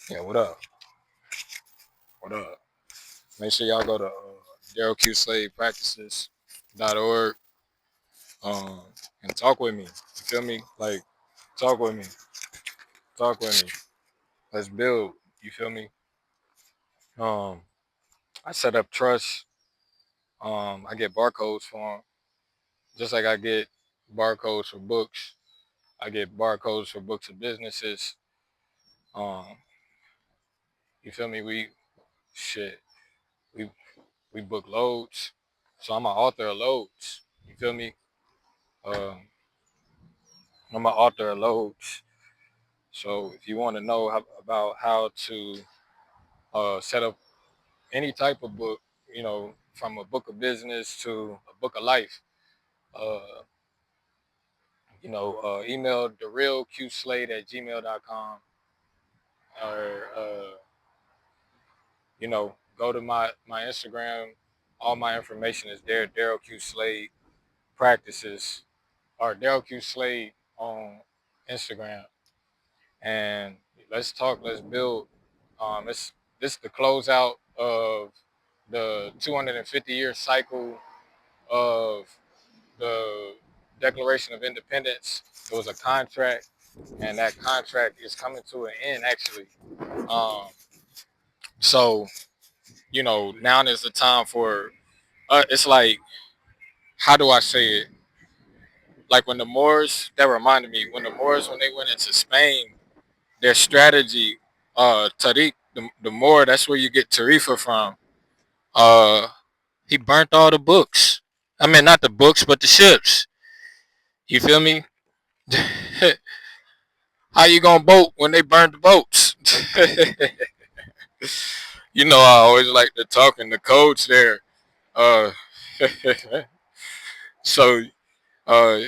Yeah, what up? What up? Make sure y'all go to DarylQSlavePractices.org um, and talk with me. You feel me? Like, talk with me. Talk with me. Let's build. You feel me? Um, I set up trust. I get barcodes for them. Just like I get barcodes for books. I get barcodes for books of businesses. Um, you feel me? Shit. We we book loads. So I'm an author of loads. You feel me? Um, I'm an author of loads. So if you want to know about how to set up any type of book, from a book of business to a book of life, uh, email therealqslade@gmail.com or, go to my Instagram. All my information is there. Daryl Q Slade Practices or Daryl Q Slade on Instagram. And let's talk, let's build. This is the closeout of the 250-year cycle of the Declaration of Independence. It was a contract, and that contract is coming to an end actually. Um, so now is the time for. It's like, how do I say it? Like when the Moors, that reminded me, when the Moors, when they went into Spain, their strategy, Tariq, the Moor, that's where you get Tarifa from. Uh, he burnt all the books. I mean, not the books, but the ships. You feel me? How you gonna boat when they burnt the boats? I always like to talk in the codes there. Uh, so, uh,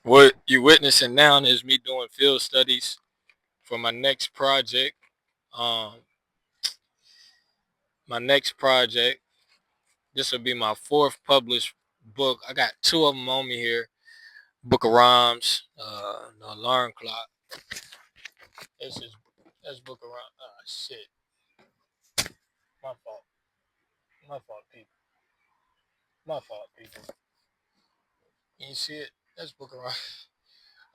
what you witnessing now is me doing field studies for my next project. Um, my next project. This will be my fourth published book. I got two of them on me here. Book of Rhymes, the alarm clock. This is that's Book of Rhymes. Ah, shit. My fault. My fault, people. My fault, people. You see it? That's Book of Rhymes.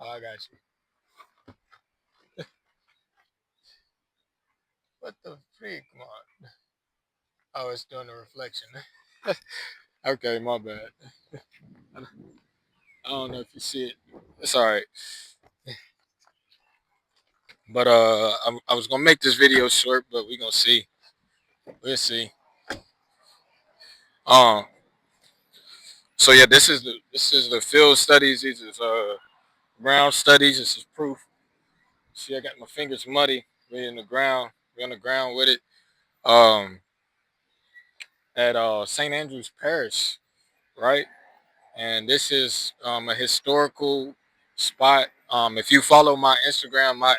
Oh, I got you. What the freak, man? Oh, it's doing the reflection. Okay, my bad. I don't know if you see it. It's all right. But I was gonna make this video short, but we gonna see. We'll see. Um, so yeah, this is the field studies. These is ground studies. This is proof. See, I got my fingers muddy. We in the ground. We on the ground with it. Um, at St. Andrew's Parish, right? And this is a historical spot. If you follow my Instagram, my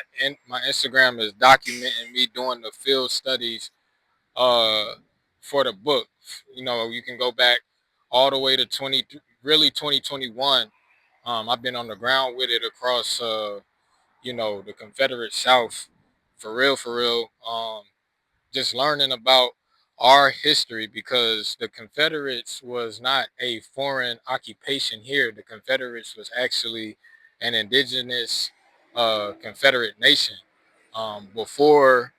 Instagram is documenting me doing the field studies uh, for the book. You can go back all the way to 2021. I've been on the ground with it across the Confederate South, for real. Just learning about our history, because the Confederates was not a foreign occupation here. The Confederates was actually an indigenous Confederate nation before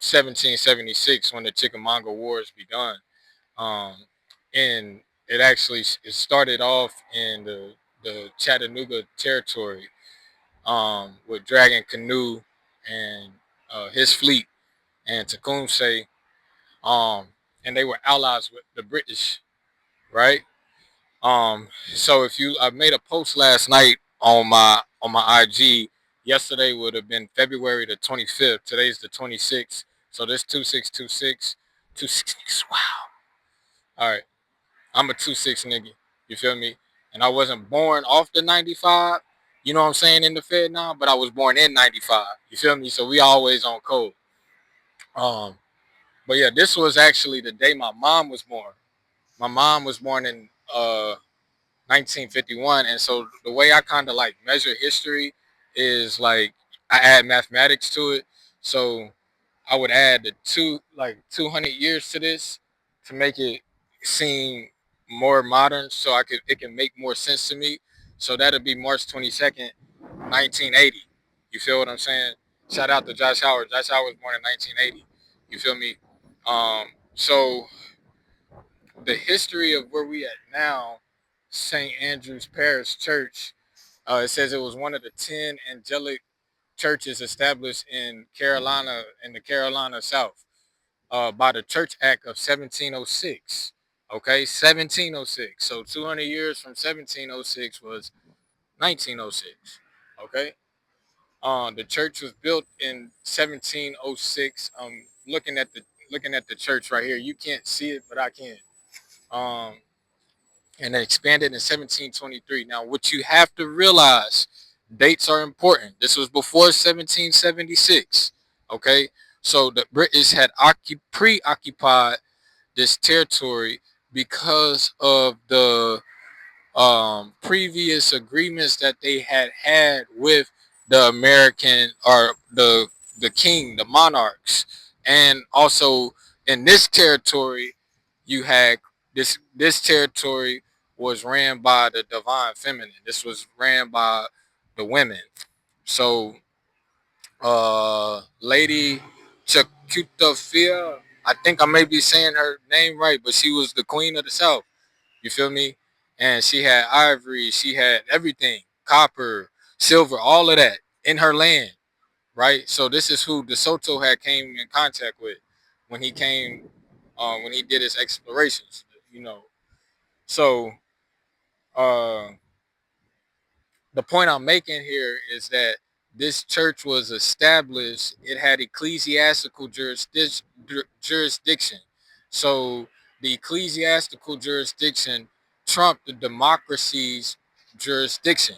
1776, when the Chickamauga Wars begun. Um, and it started off in the Chattanooga territory, with Dragon Canoe and his fleet and Tecumseh, and they were allies with the British, right? So I made a post last night on my IG. Yesterday would have been February the 25th. Today's the 26th. So this 2626, 266. Wow. All right, I'm a 26 nigga. You feel me? And I wasn't born off the 95. You know what I'm saying, in the Fed now, but I was born in 95. You feel me? So we always on code. Um, but yeah, this was actually the day my mom was born. My mom was born in 1951, and so the way I kind of like measure history is like I add mathematics to it. So I would add the 200 years to this to make it seem more modern, so it can make more sense to me. So that'll be March 22nd, 1980. You feel what I'm saying? Shout out to Josh Howard. Josh Howard was born in 1980. You feel me? So the history of where we at now, St. Andrew's Parish Church, it says it was one of the 10 angelic churches established in the Carolina South, by the Church Act of 1706. Okay, 1706. So 200 years from 1706 was 1906. Okay. The church was built in 1706. Looking at the church right here. You can't see it, but I can. Um, and it expanded in 1723. Now, what you have to realize, dates are important. This was before 1776. Okay, so the British had preoccupied this territory because of the previous agreements that they had with the American or the king, the monarchs, and also in this territory, you had this territory was ran by the divine feminine. This was ran by the women. So, Lady Chakutafia, I think I may be saying her name right, but she was the queen of the South. You feel me? And she had ivory, she had everything, copper, silver, all of that in her land, right? So this is who DeSoto had came in contact with when he came, when he did his explorations, you know. So uh, the point I'm making here is that this church was established. It had ecclesiastical jurisdiction. So the ecclesiastical jurisdiction trumped the democracy's jurisdiction,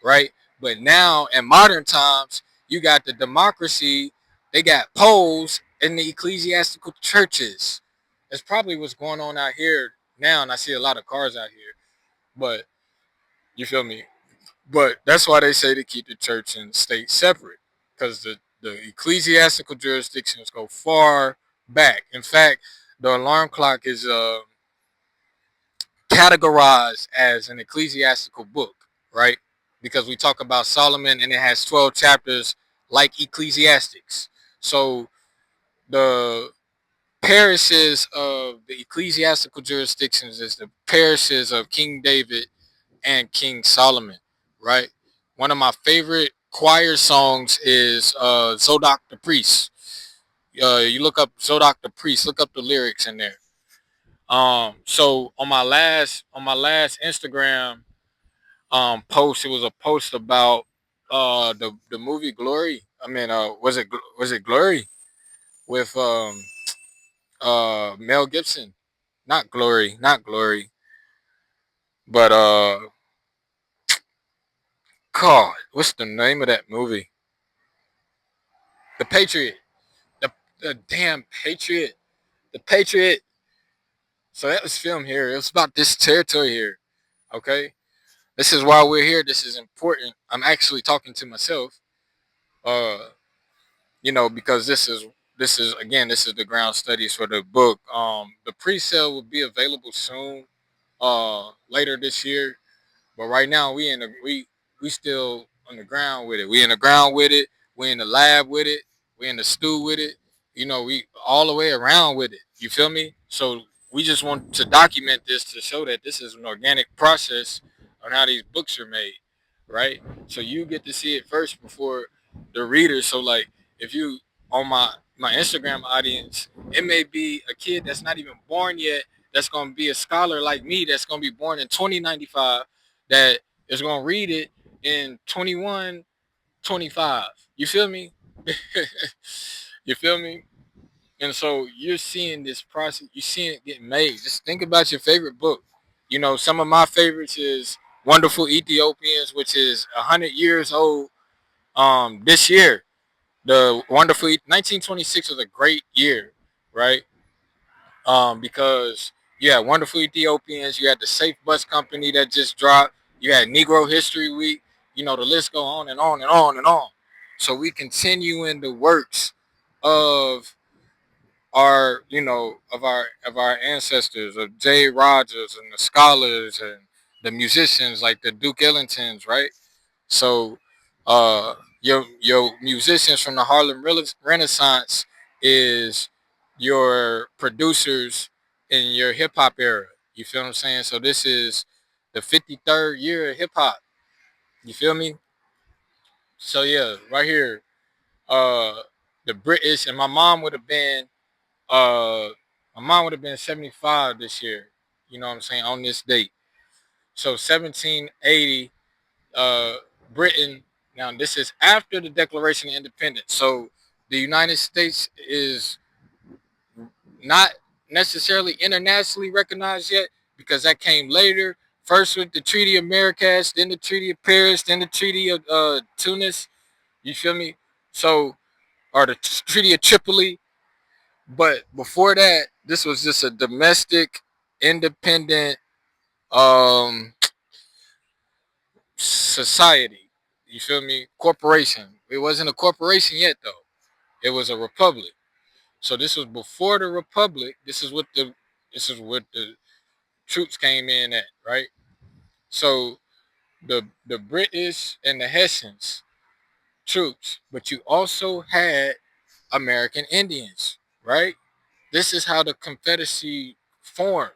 right? But now in modern times, you got the democracy, they got polls in the ecclesiastical churches. That's probably what's going on out here now, and I see a lot of cars out here. But you feel me? But that's why they say to keep the church and state separate, because the ecclesiastical jurisdictions go far back. In fact, the alarm clock is categorized as an ecclesiastical book, right? Because we talk about Solomon and it has 12 chapters like Ecclesiastics. So the parishes of the ecclesiastical jurisdictions is the parishes of King David and King Solomon, right? One of my favorite choir songs is Zodok the Priest. You look up Zodok the Priest, look up the lyrics in there. So on my last Instagram post, it was a post about the movie Glory. I mean, was it Glory with Mel Gibson? Not Glory, not Glory, but God, what's the name of that movie? The Patriot. The the damn Patriot. The Patriot. So that was filmed here. It was about this territory here. Okay. This is why we're here. This is important. I'm actually talking to myself. Uh, because this is again, this is the ground studies for the book. The pre-sale will be available soon, later this year. But right now we still on the ground with it. We in the ground with it. We in the lab with it. We in the stew with it. We all the way around with it. You feel me? So we just want to document this to show that this is an organic process on how these books are made, right? So you get to see it first before the reader. So like if you on my Instagram audience, it may be a kid that's not even born yet that's gonna be a scholar like me that's gonna be born in 2095 that is gonna read it in 2125. You feel me? You feel me? And so you're seeing this process, you're seeing it get made. Just think about your favorite book. Some of my favorites is Wonderful Ethiopians, which is 100 years old this year. The Wonderful 1926 was a great year, right? Because you had Wonderful Ethiopians, you had the Safe Bus Company that just dropped, you had Negro History Week, the list go on and on and on and on. So we continue in the works of our ancestors, of Jay Rogers and the scholars and the musicians like the Duke Ellingtons, right? So, your musicians from the Harlem Renaissance is your producers in your hip hop era. You feel what I'm saying? So this is the 53rd year of hip hop. You feel me? So yeah, right here, uh, the British and uh, my mom would have been 75 this year. You know what I'm saying, on this date. So 1780, uh, Britain. Now this is after the Declaration of Independence. So the United States is not necessarily internationally recognized yet because that came later. First with the Treaty of Marrakesh, then the Treaty of Paris, then the Treaty of Tunis. You feel me? So, or the Treaty of Tripoli. But before that, this was just a domestic, independent society. You feel me? Corporation. It wasn't a corporation yet, though. It was a republic. So this was before the republic. This is what the troops came in at, right? So the British and the Hessians troops, but you also had American Indians, right? This is how the Confederacy formed.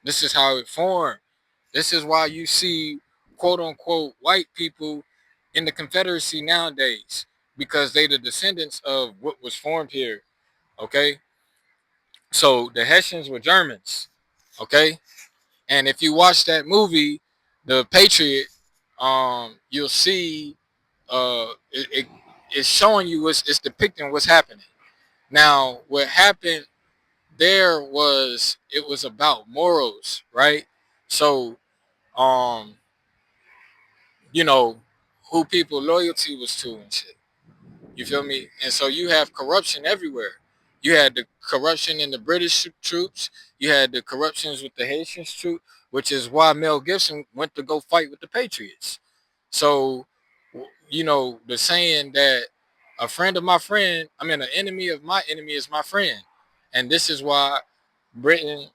This is how it formed. This is why you see quote unquote white people in the Confederacy nowadays because they the descendants of what was formed here. Okay, so the Hessians were Germans. Okay, and if you watch that movie, The Patriot, you'll see it's showing you it's depicting what's happening. Now, what happened there was it was about morals, right? So, um, you know, who people loyalty was to and shit. You feel me? And so you have corruption everywhere. You had the corruption in the British troops. You had the corruptions with the Haitian troops, which is why Mel Gibson went to go fight with the Patriots. So, the saying that a friend of my friend, an enemy of my enemy is my friend. And this is why Britain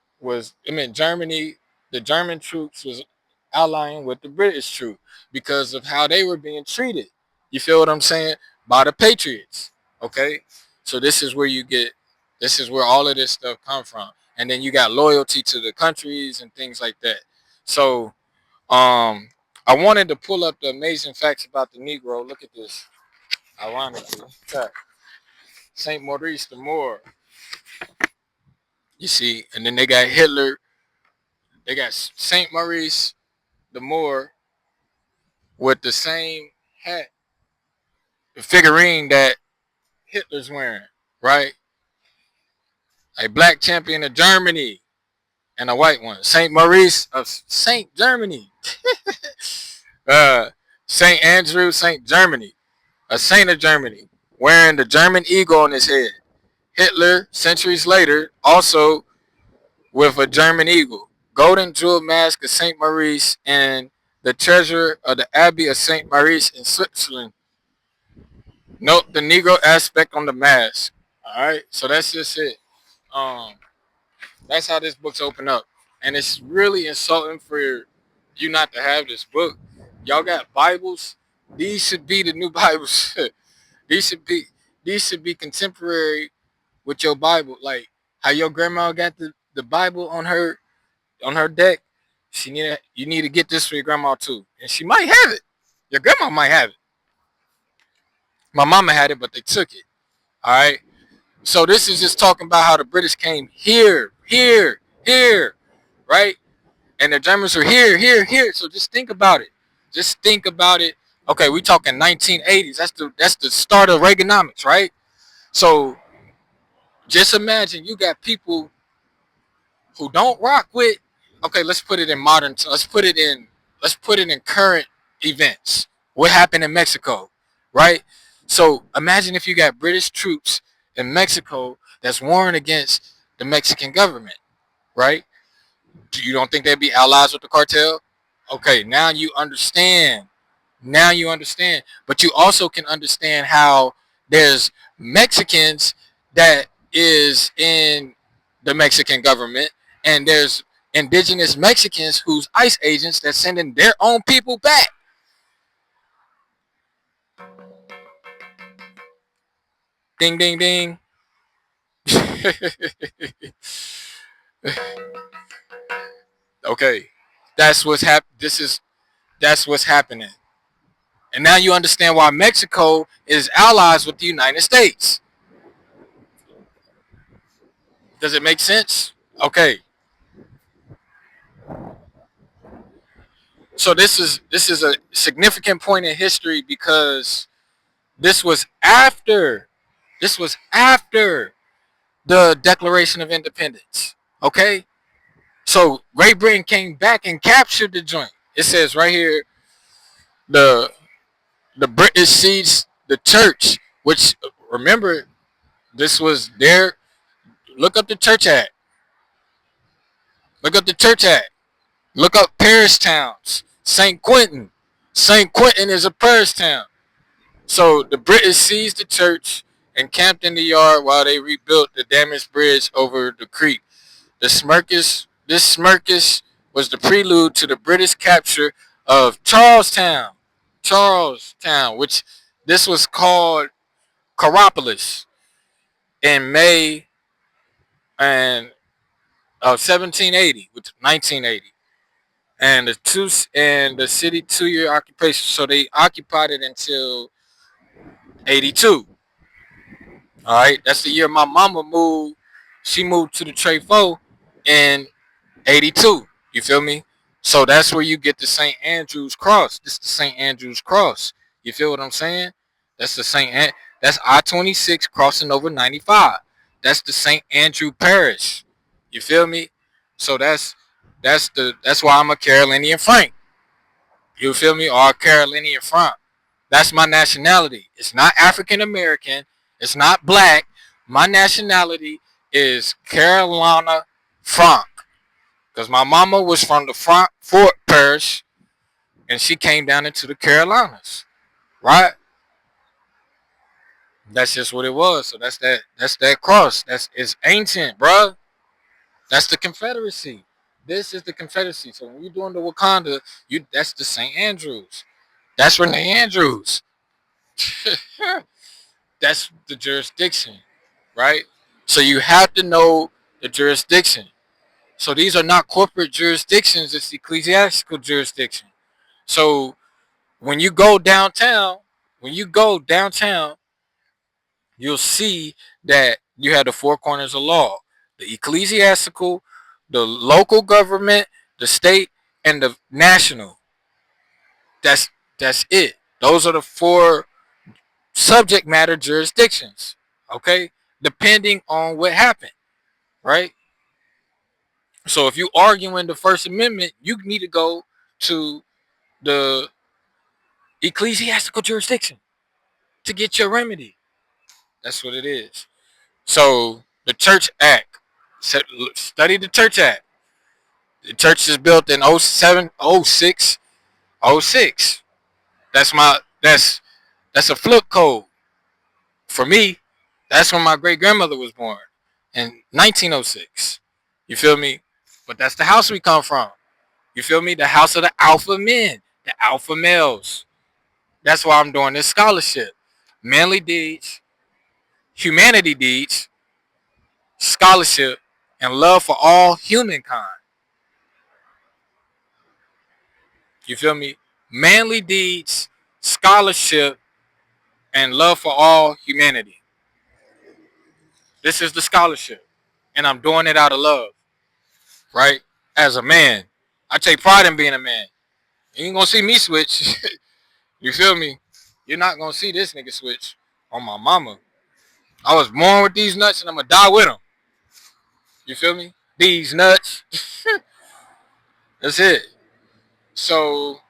Germany, the German troops was allying with the British troops because of how they were being treated. You feel what I'm saying? By the Patriots. Okay? So this is where all of this stuff come from. And then you got loyalty to the countries and things like that. So, I wanted to pull up the amazing facts about the Negro. Look at this. Ironically, Saint Maurice the Moor. You see, and then they got Hitler. They got Saint Maurice the Moor with the same hat, the figurine that Hitler's wearing, right? A black champion of Germany and a white one. Saint Maurice of Saint Germany. uh, Saint Andrew, Saint Germany, a saint of Germany, wearing the German eagle on his head. Hitler, centuries later, also with a German eagle. Golden jewel mask of Saint Maurice and the treasurer of the Abbey of Saint Maurice in Switzerland. Note the Negro aspect on the mask. All right, so that's just it. Um, that's how this book's open up, and it's really insulting for you not to have this book. Y'all got Bibles. These should be the new Bibles. these should be these should be contemporary with your Bible. Like how your grandma got the Bible on her deck. You need to get this for your grandma too, and she might have it. Your grandma might have it. My mama had it, but they took it. All right. So this is just talking about how the British came here, right? And the Germans were here. So just think about it. Just think about it. Okay, we talking 1980s. That's the start of Reaganomics, right? So just imagine you got people who don't rock with. Okay, let's put it in modern. Let's put it in current events. What happened in Mexico, right? So imagine if you got British troops in Mexico that's warring against the Mexican government, right? You don't think they'd be allies with the cartel? Okay, now you understand. But you also can understand how there's Mexicans that is in the Mexican government, and there's indigenous Mexicans who's ICE agents that's sending their own people back. Ding, ding, ding. Okay, that's what's that's what's happening, and now you understand why Mexico is allies with the United States. Does it make sense? Okay, so this is a significant point in history because this was after this was after the Declaration of Independence. Okay, so Great Britain came back and captured the joint. It says right here the the British seized the church, which remember this was their. Look up the church act. Look up the church act. Look up parish towns. St. Quentin. St. Quentin is a parish town. So the British seized the church and camped in the yard while they rebuilt the damaged bridge over the creek. This smirkish was the prelude to the British capture of Charlestown, which this was called Coropolis in May and of 1780 with 1980, and the city 2 year occupation. So they occupied it until 82. All right, that's the year my mama moved. She moved to the Trefo in 82. You feel me? So that's where you get the St. Andrew's Cross. This is the St. Andrew's Cross. You feel what I'm saying? That's the that's I-26 crossing over 95. That's the St. Andrew Parish. You feel me? So that's why I'm a Carolinian Frank. You feel me? Or a Carolinian Frank. That's my nationality. It's not African American. It's not black. My nationality is Carolina Frank. Because my mama was from the Fort Parish, and she came down into the Carolinas, right? That's just what it was. So that's that cross. It's ancient, bruh. That's the Confederacy. This is the Confederacy. So when you're doing the Wakanda, that's the St. Andrews. That's Renee Andrews. That's the jurisdiction, right? So you have to know the jurisdiction. So these are not corporate jurisdictions, it's ecclesiastical jurisdiction. So when you go downtown, when you go downtown, you'll see that you have the four corners of law: the ecclesiastical, the local government, the state, and the national. That's that's it. Those are the four subject matter jurisdictions. Okay, depending on what happened, right? So if you arguing the First Amendment, you need to go to the ecclesiastical jurisdiction to get your remedy. That's what it is. So the Church Act, study the Church Act. The church is built in '07, '06, '06. That's a flip code for me. That's when my great grandmother was born in 1906. You feel me? But that's the house we come from. You feel me? The house of the alpha men, the alpha males. That's why I'm doing this scholarship. Manly deeds, humanity deeds, scholarship, and love for all humankind. You feel me? Manly deeds, scholarship, and love for all humanity. This is the scholarship. And I'm doing it out of love, right? As a man. I take pride in being a man. You ain't gonna see me switch. You feel me? You're not gonna see this nigga switch on my mama. I was born with these nuts and I'm gonna die with them. You feel me? These nuts. That's it. So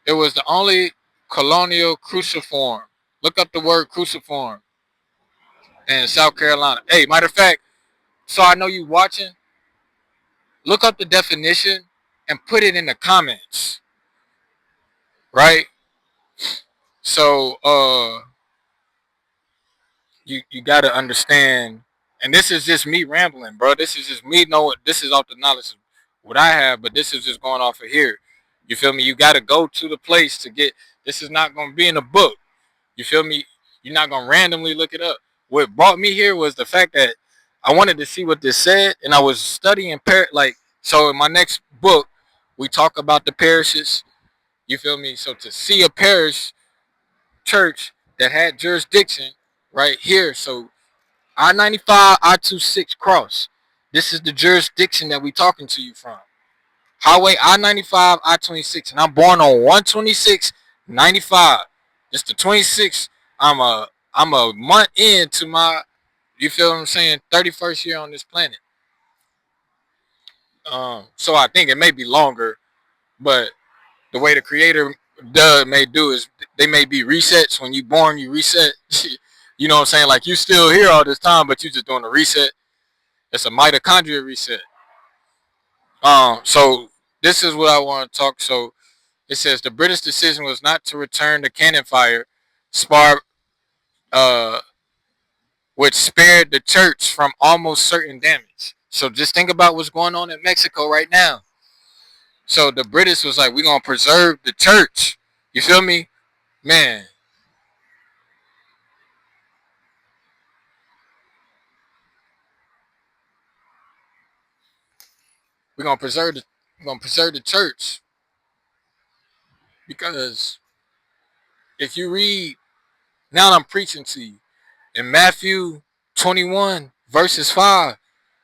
it was the only colonial cruciform. Look up the word cruciform in South Carolina. Hey, matter of fact, so I know you watching, look up the definition and put it in the comments. Right? So you got to understand, and this is just me rambling, bro. This is just me knowing. This is off the knowledge of what I have, but this is just going off of here. You feel me? You got to go to the place to get. This is not going to be in a book. You feel me? You're not going to randomly look it up. What brought me here was the fact that I wanted to see what this said, and I was studying like so. In my next book, we talk about the parishes. You feel me? So to see a parish church that had jurisdiction right here, so I-95, I-26 cross. This is the jurisdiction that we talking to you from. Highway I-95, I-26, and I'm born on 126, 95. It's the 26. I'm a month into my, you feel what I'm saying, 31st year on this planet. So I think it may be longer, but the way the creator may do is they may be resets. When you born, you reset. You know what I'm saying? Like you still here all this time, but you just doing a reset. It's a mitochondria reset. So this is what I want to talk. So it says the British decision was not to return the cannon fire, spar, uh, which spared the church from almost certain damage. So just think about what's going on in Mexico right now. So the British was like, we're gonna preserve the church. You feel me, man? We're gonna preserve the we're gonna preserve the church because if you read now, I'm preaching to you in Matthew 21 verses 5.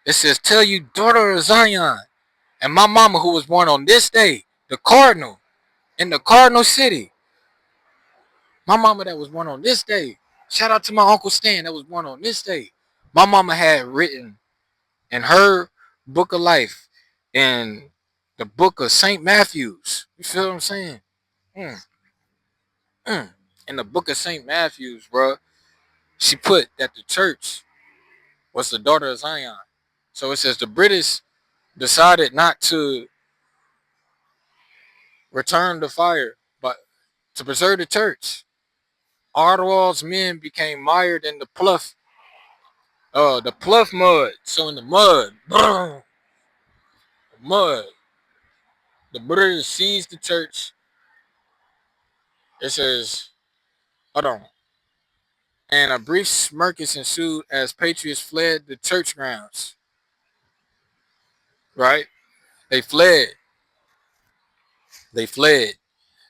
It says, "Tell you, daughter of Zion, and my mama who was born on this day, the cardinal in the cardinal city, my mama that was born on this day. Shout out to my uncle Stan that was born on this day. My mama had written in her book of life, in the book of Saint Matthew's. You feel what I'm saying? Mm, mm. In the book of Saint Matthew's, bro, she put that the church was the daughter of Zion. So it says the British decided not to return the fire, but to preserve the church. Ardwall's men became mired in the pluff mud. So in the mud, mud, the British seized the church. It says, hold on. And a brief smirkus ensued as patriots fled the church grounds. Right? They fled. They fled.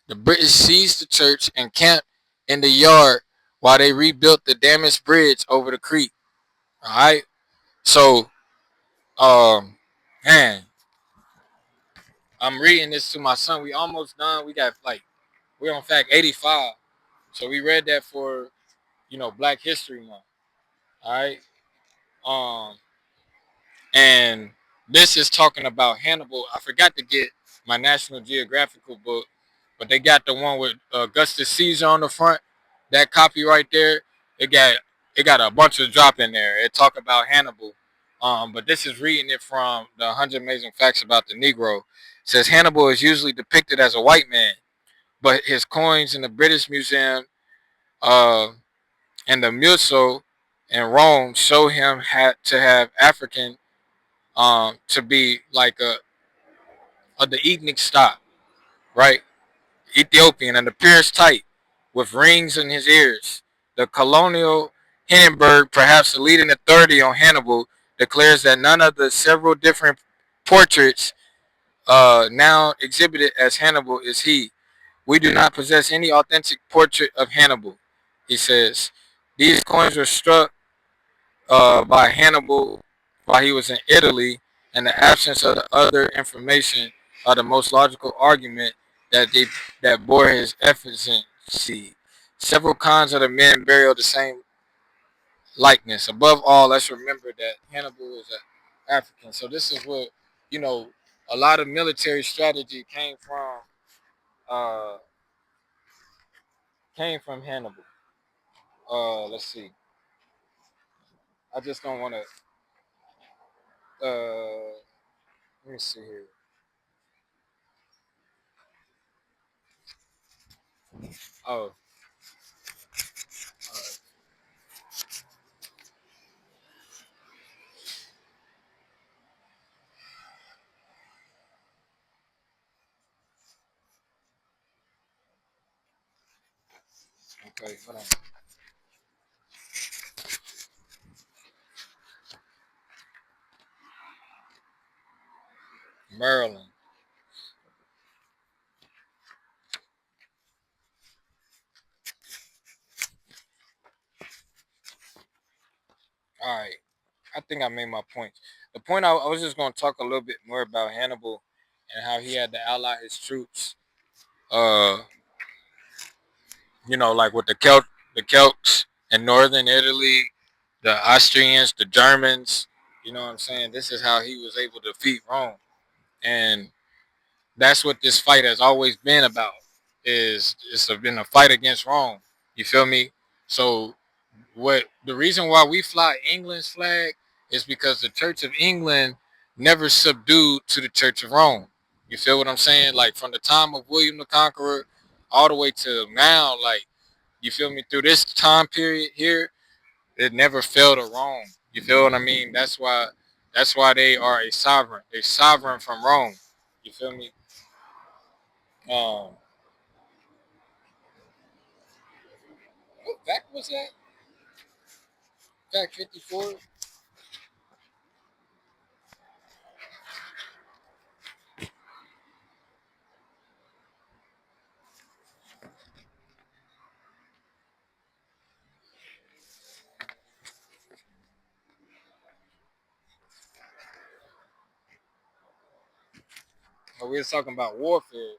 The British seized the church and camped in the yard while they rebuilt the damaged bridge over the creek. All right. So, man, I'm reading this to my son. We almost done. We got like we're on fact 85. So we read that for Black History Month. All right. Um, and this is talking about Hannibal. I forgot to get my National Geographical book, but they got the one with Augustus Caesar on the front. That copy right there, it got it got a bunch of drop in there. It talk about Hannibal. But this is reading it from the 100 Amazing Facts About the Negro. It says Hannibal is usually depicted as a white man, but his coins in the British Museum uh, and the Museo in Rome show him had to have African to be like the ethnic stock, right? Ethiopian and appears tight with rings in his ears. The colonial Hindenburg, perhaps the leading authority on Hannibal, declares that none of the several different portraits now exhibited as Hannibal is he. We do not possess any authentic portrait of Hannibal, he says. These coins were struck by Hannibal while he was in Italy, and the absence of the other information are the most logical argument that bore his efficiency. Several kinds of the men bear the same likeness. Above all, let's remember that Hannibal is an African. So this is what you know. A lot of military strategy uh, came from Hannibal. Let's see. I just don't want to. Let me see here. Oh, Wait, hold on. Maryland. All right. I think I made my point. The point I was just going to talk a little bit more about Hannibal and how he had to ally his troops. Uh, like with the Celts in northern Italy, the Austrians, the Germans. You know what I'm saying? This is how he was able to defeat Rome, and that's what this fight has always been about. Is it's been a fight against Rome. You feel me? So what the reason why we fly England's flag is because the Church of England never subdued to the Church of Rome. You feel what I'm saying? Like from the time of William the Conqueror all the way to now, like you feel me, through this time period here, it never fell to Rome. You feel what I mean? That's why they are a sovereign. They're sovereign from Rome. You feel me? Um what fact was that? Fact 54? Oh, we were talking about warfare.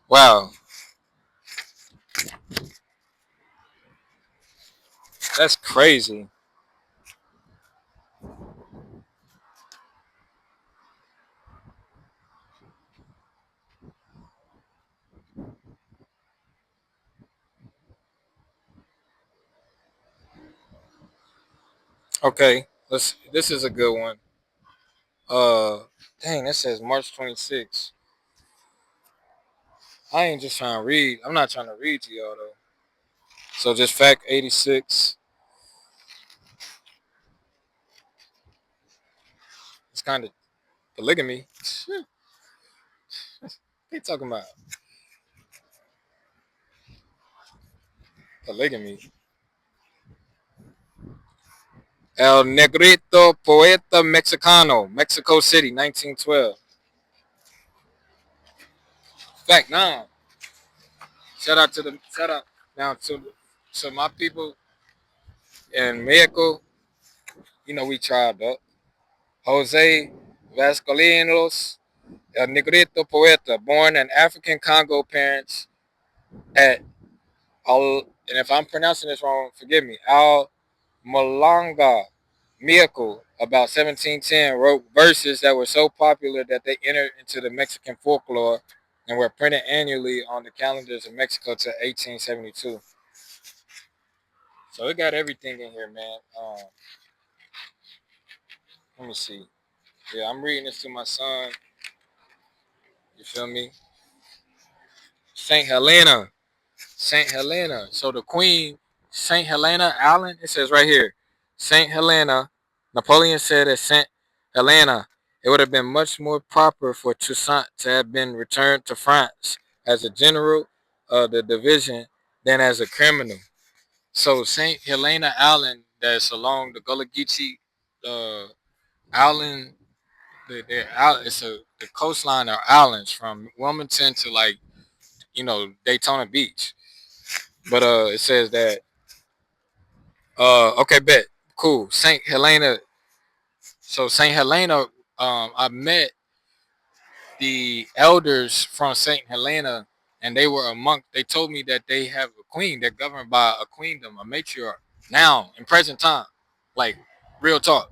Wow, that's crazy. Okay, this is a good one. Uh Dang, that says March 26th. I ain't just trying to read. I'm not trying to read to y'all though. So just fact 86. It's kind of polygamy. They talking about polygamy. El Negrito Poeta Mexicano, Mexico City, 1912. Fact 9. Shout out now to my people in Mexico. We tried up. Jose Vascolinos, El Negrito Poeta, born in African Congo parents at Al, and if I'm pronouncing this wrong, forgive me. Al Malanga Miracle, about 1710, wrote verses that were so popular that they entered into the Mexican folklore and were printed annually on the calendars of Mexico till 1872. So it got everything in here, man. Let me see. Yeah, I'm reading this to my son. You feel me? Saint Helena. Saint Helena. So the Queen, Saint Helena Allen, it says right here, Saint Helena. Napoleon said at Saint Helena, it would have been much more proper for Toussaint to have been returned to France as a general of the division than as a criminal. So Saint Helena Allen, that's along the Gullah Geechee, Allen, the coastline of islands from Wilmington to like Daytona Beach. But it says that okay, bet, cool. Saint Helena. So Saint Helena, I met the elders from Saint Helena, and they were among. They told me that they have a queen. They're governed by a queendom, a matriarch. Now, in present time, like real talk,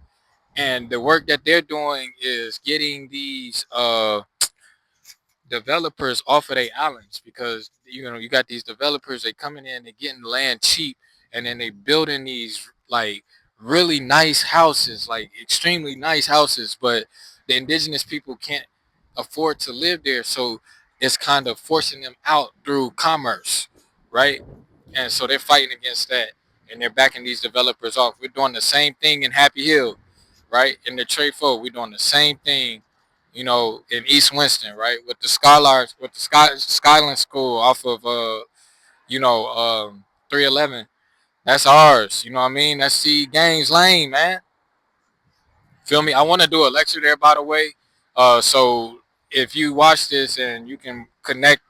and the work that they're doing is getting these developers off of their islands because you got these developers, they coming in, they getting land cheap, and then they building these like really nice houses, like extremely nice houses, but the indigenous people can't afford to live there, so it's kind of forcing them out through commerce, right? And so they're fighting against that, and they're backing these developers off. We're doing the same thing in Happy Hill, right? In the trade folk, we're doing the same thing in East Winston, right, with the Skyland School off of 311. That's ours. You know what I mean? That's C Gaines Lane, man. Feel me? I want to do a lecture there, by the way. So if you watch this and you can connect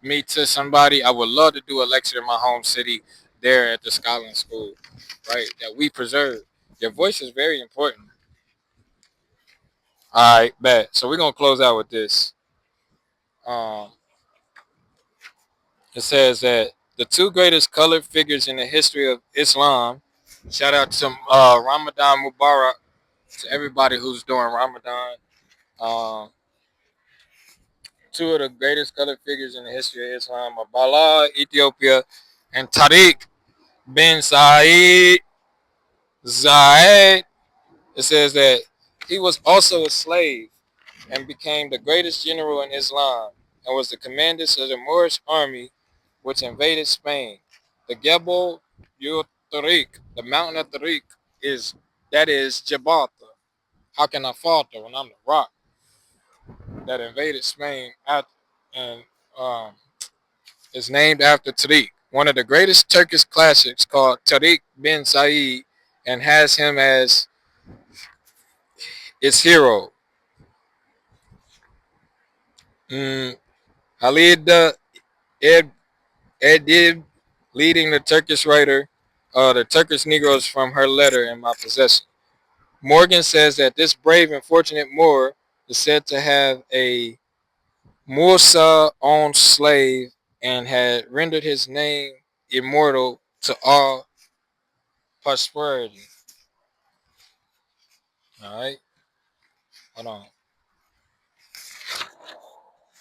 me to somebody, I would love to do a lecture in my home city there at the Skyland School, right? That we preserve. Your voice is very important. All right, bet. So we're gonna close out with this. Um, it says that the two greatest colored figures in the history of Islam. Shout out to Ramadan Mubarak to everybody who's doing Ramadan. Um, Two of the greatest colored figures in the history of Islam are Bala, Ethiopia, and Tariq bin Zayed. It says that he was also a slave and became the greatest general in Islam and was the commander of the Moorish army which invaded Spain. The Gebel Tariq, the mountain of Tariq, is Gibraltar. How can I falter when I'm the rock that invaded Spain and um, is named after Tariq, one of the greatest Turkish classics called Tariq bin Said, and has him as its hero. Mm, Khalid Ed, Edib, leading the Turkish writer, the Turkish Negroes from her letter in my possession. Morgan says that this brave and fortunate Moor is said to have a Musa owned slave and had rendered his name immortal to all posterity. All right, hold on.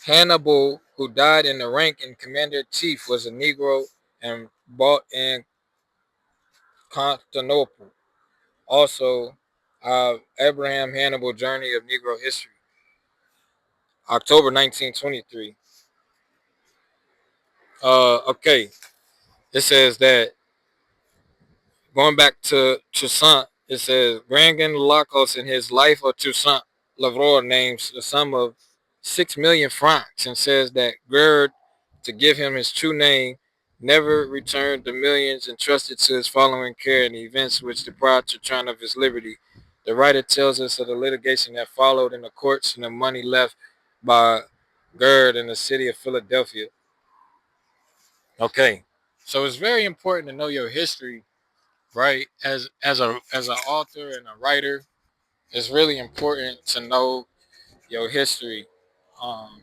Hannibal, who died in the rank and commander-in-chief, was a Negro and bought in Constantinople. Also, Abraham Hannibal, Journey of Negro History, October 1923. Okay, it says that going back to Toussaint, it says Brangan Lacos in his Life of Toussaint Lavroy names the sum of 6 million francs and says that Gerd, to give him his true name, never returned the millions entrusted to his following care in the events which deprived Bertrand of his liberty. The writer tells us of the litigation that followed in the courts and the money left by Gerd in the city of Philadelphia. Okay, so it's very important to know your history, right? As an author and a writer, it's really important to know your history. Um,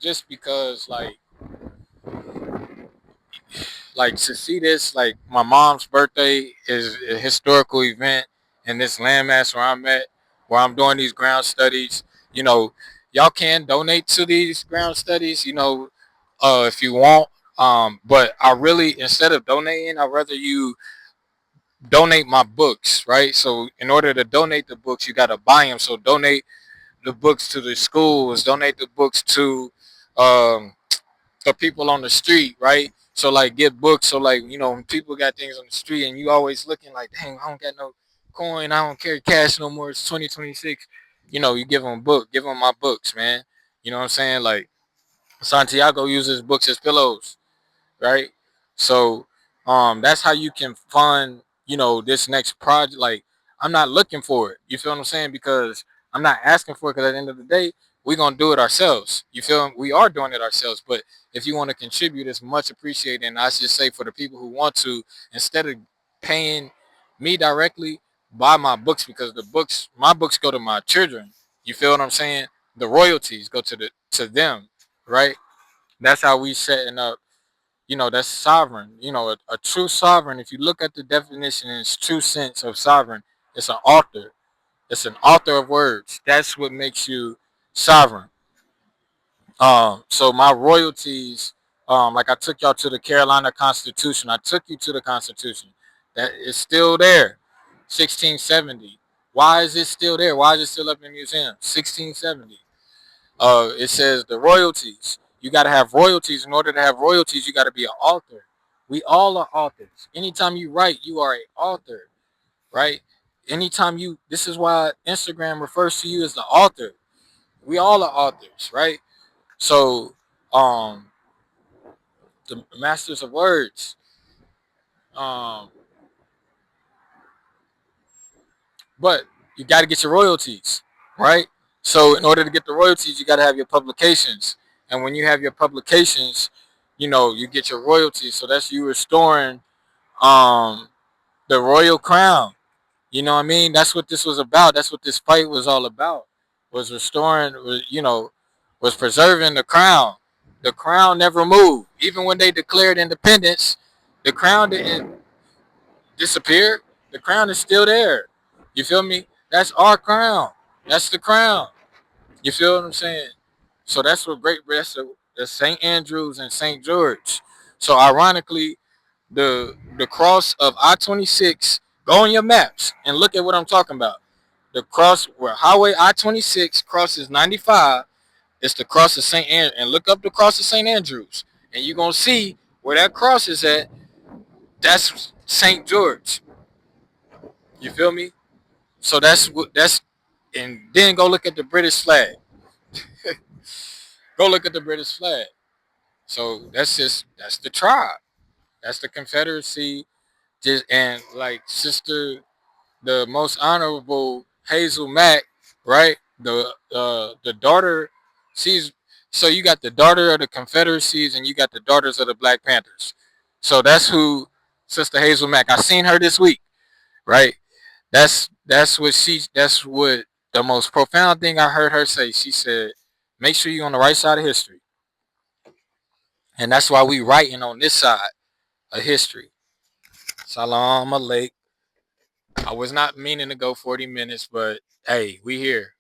just because like to see this, like my mom's birthday is a historical event in this landmass where I'm at, where I'm doing these ground studies. You know, y'all can donate to these ground studies, if you want. But I really, instead of donating, I'd rather you donate my books, right? So in order to donate the books, you got to buy them. So donate the books to the schools, donate the books to um, the people on the street, right? So like get books. So like when people got things on the street and you always looking like, dang, I don't got no coin, I don't carry cash no more. It's 2026. You give them a book, give them my books, man. You know what I'm saying? Like Santiago uses books as pillows, right? So that's how you can fund, this next project. Like I'm not looking for it. You feel what I'm saying? Because I'm not asking for it because at the end of the day, we're gonna do it ourselves. You feel we are doing it ourselves. But if you want to contribute, it's much appreciated. And I should say for the people who want to, instead of paying me directly, buy my books because my books go to my children. You feel what I'm saying? The royalties go to them, right? That's how we setting up, that's sovereign. A true sovereign, if you look at the definition in its true sense of sovereign, it's an author. It's an author of words. That's what makes you sovereign. So my royalties, like I took y'all to the Carolina Constitution. I took you to the Constitution. That is still there. 1670. Why is it still there? Why is it still up in the museum? 1670. It says the royalties. You got to have royalties. In order to have royalties, you got to be an author. We all are authors. Anytime you write, you are an author, right? This is why Instagram refers to you as the author. We all are authors, right? So, um, the masters of words, um, but you got to get your royalties, right? So, in order to get the royalties, you got to have your publications, and when you have your publications, you get your royalties. So that's you restoring um, the royal crown. You know what I mean? That's what this was about. That's what this fight was all about. Was restoring, was preserving the crown. The crown never moved. Even when they declared independence, the crown didn't disappear. The crown is still there. You feel me? That's our crown. That's the crown. You feel what I'm saying? So that's what great rest of the St. Andrews and St. George. So ironically, the cross of I-26, go on your maps and look at what I'm talking about. The cross where Highway I-26 crosses 95, it's the cross of St. Andrews. And look up the cross of St. Andrews. And you're going to see where that cross is at. That's St. George. You feel me? So and then go look at the British flag. Go look at the British flag. So that's the tribe. That's the Confederacy. Just and like sister, the most honorable Hazel Mack, right? The daughter, she's so you got the daughter of the Confederacies and you got the daughters of the Black Panthers. So that's who Sister Hazel Mack. I seen her this week, right? That's what the most profound thing I heard her say. She said, "Make sure you're on the right side of history," and that's why we writing on this side of history. Salam alaikum. I was not meaning to go 40 minutes, but hey, we here.